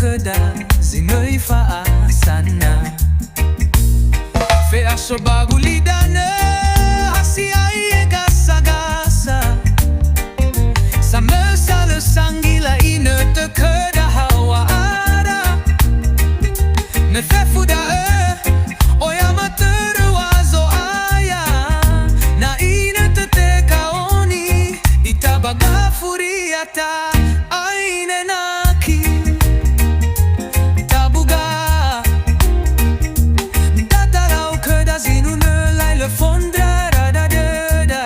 kada zinoi fa sana fe aso bagulidana hasi ai gasa gasa sama sale sangila ine te kada hawa ada ne fe fuda oyama terwazo aya na ine te te kaoni itabaga furiata aine naki tabuga datarau kada zinune lai le fondra da da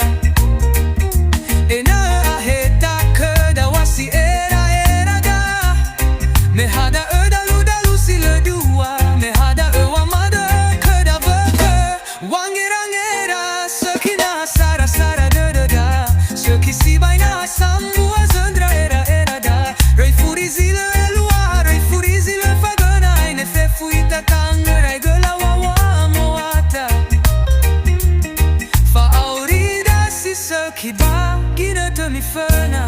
ena aheta kada wasi era da me hada öda lusi le dua me hada wamada kada vaka wangera sakina sara sara da sakisi baina samua zandra era da rei furizile elua rei furizile fagana ine fe fuita kangera igala wawa moata fa aurida si sakiba gina to mi fana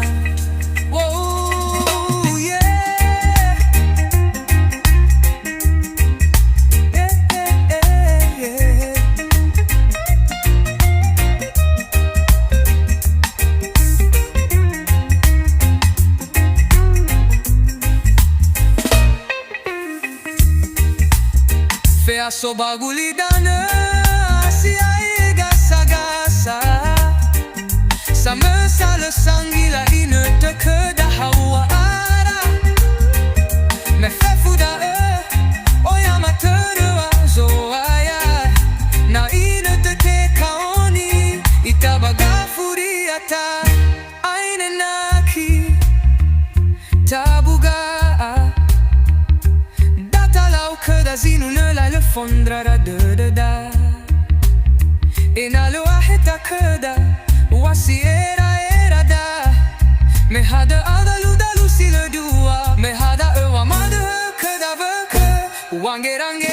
oh yeah fe aso bagulidana si ai gasa gasa sama sale sangila ine te kada hawa ara me fe fuda oyama terwa zo aya na ine te kaoni itabaga furiata aine naki tabuga datalau kada zinune lai le fondra da ena lo aheta kada wasi era da me hada lusi le dua me hada wamada kada vaka wangerange